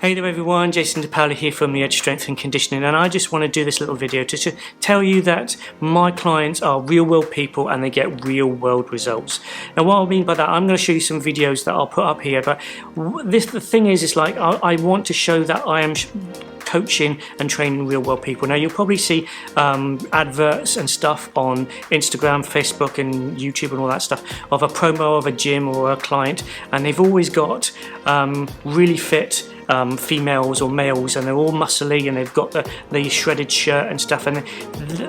Hey there everyone, Jason DePaola here from the Edge Strength and Conditioning, and I just want to do this little video to tell you that my clients are real world people and they get real world results. Now what I mean by that, I'm going to show you some videos that I'll put up here, but the thing is like I want to show that I am coaching and training real world people. Now you'll probably see adverts and stuff on Instagram, Facebook and YouTube and all that stuff of a promo of a gym or a client, and they've always got really fit females or males, and they're all muscly and they've got the shredded shirt and stuff, and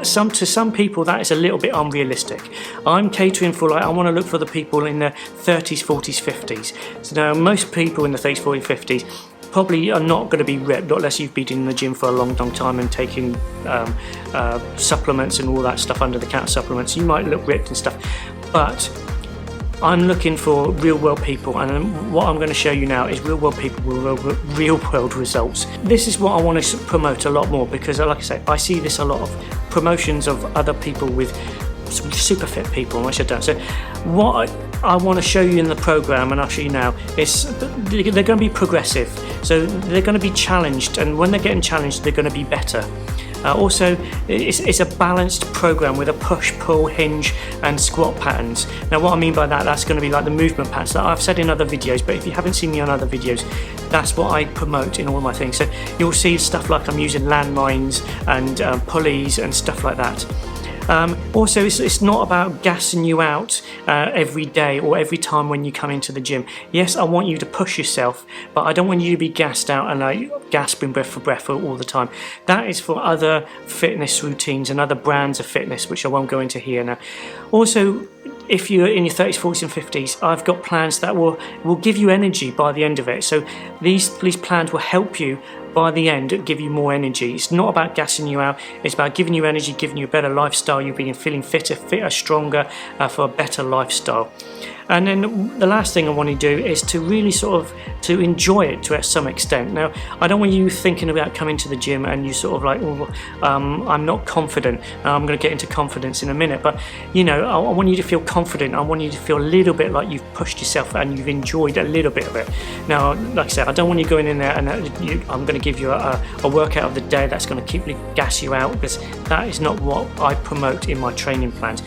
to some people that is a little bit unrealistic. I'm catering for, like, I want to look for the people in their 30s, 40s, 50s. So now most people in the 30s, 40s, 50s probably are not going to be ripped, not unless you've been in the gym for a long time and taking supplements and all that stuff, under the counter supplements. You might look ripped and stuff, but I'm looking for real world people, and what I'm going to show you now is real world people with real world results. This is what I want to promote a lot more, because like I say, I see this a lot of promotions of other people with super fit people, which I don't. So what I want to show you in the program, and I'll show you now, is they're going to be progressive. So they're going to be challenged, and when they're getting challenged, they're going to be better. Also, it's a balanced program with a push, pull, hinge and squat patterns. Now what I mean by that, that's going to be like the movement patterns that I've said in other videos, but if you haven't seen me on other videos, that's what I promote in all my things. So you'll see stuff like I'm using landmines and pulleys and stuff like that. Also, it's not about gassing you out every day or every time when you come into the gym. Yes, I want you to push yourself, but I don't want you to be gassed out and like gasping breath for breath all the time. That is for other fitness routines and other brands of fitness, which I won't go into here now. Also, if you're in your 30s, 40s and 50s, I've got plans that will give you energy by the end of it. So these plans will help you by the end, give you more energy. It's not about gassing you out, it's about giving you energy, giving you a better lifestyle, you being feeling fitter, stronger, for a better lifestyle. And then the last thing I want to do is to really sort of to enjoy it to some extent. Now I don't want you thinking about coming to the gym and you sort of like, I'm not confident. I'm going to get into confidence in a minute, but you know, I want you to feel confident. I want you to feel a little bit like you've pushed yourself and you've enjoyed a little bit of it. Now like I said, I don't want you going in there and I'm going to give you a workout of the day that's going to keep gas you out, because that is not what I promote in my training plans.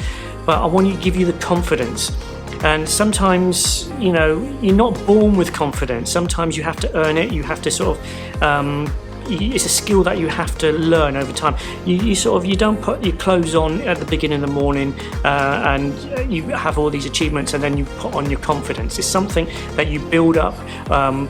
But I want you to give you the confidence. And sometimes, you know, you're not born with confidence. Sometimes you have to earn it. You have to sort of it's a skill that you have to learn over time. You don't put your clothes on at the beginning of the morning and you have all these achievements and then you put on your confidence. It's something that you build up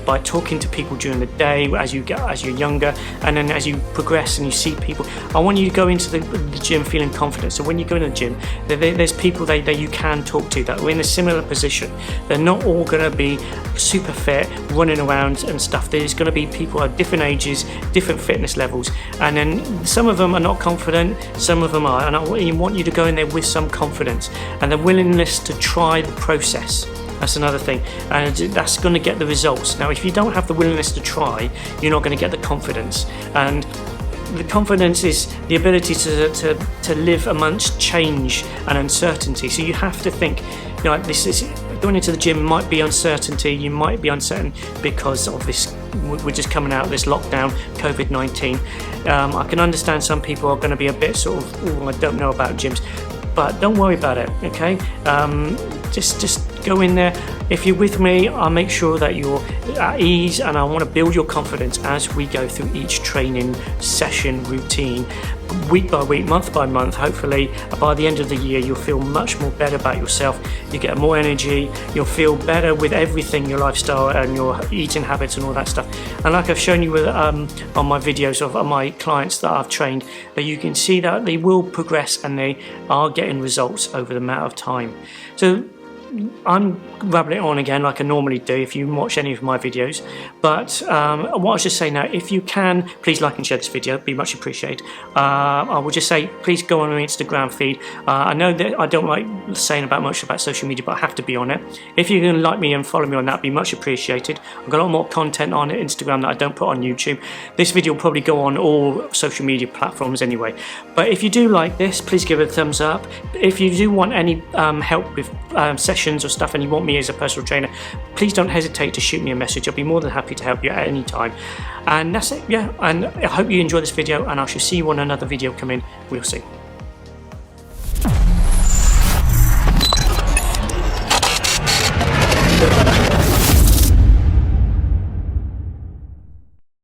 by talking to people during the day as you're younger, and then as you progress and you see people. I want you to go into the gym feeling confident. So when you go in the gym, there's people that you can talk to that are in a similar position. They're not all going to be super fit, running around and stuff. There's going to be people at different ages, different fitness levels, and then some of them are not confident, some of them are, and I want you to go in there with some confidence and the willingness to try the process. That's another thing, and that's going to get the results. Now if you don't have the willingness to try, you're not going to get the confidence, and the confidence is the ability to live amongst change and uncertainty. So you have to think, you know, this is going into the gym might be uncertainty. You might be uncertain because of this. We're just coming out of this lockdown, COVID-19. I can understand some people are going to be a bit sort of, I don't know about gyms, but don't worry about it. Okay, just go in there. If you're with me, I'll make sure that you're at ease, and I want to build your confidence as we go through each training session routine, week by week, month by month. Hopefully by the end of the year you'll feel much more better about yourself. You get more energy, you'll feel better with everything, your lifestyle and your eating habits and all that stuff. And like I've shown you with on my videos of my clients that I've trained, that you can see that they will progress and they are getting results over the amount of time. So I'm rabbling on again like I normally do if you watch any of my videos, but what I was just saying now, if you can, please like and share this video, it'd be much appreciated. I will just say, please go on my Instagram feed. I know that I don't like saying much about social media, but I have to be on it. If you can like me and follow me on that, it'd be much appreciated. I've got a lot more content on Instagram that I don't put on YouTube. This video will probably go on all social media platforms anyway. But if you do like this, please give it a thumbs up. If you do want any help with session questions or stuff and you want me as a personal trainer, please don't hesitate to shoot me a message. I'll be more than happy to help you at any time. And that's it, yeah. And I hope you enjoy this video, and I shall see you on another video coming real soon.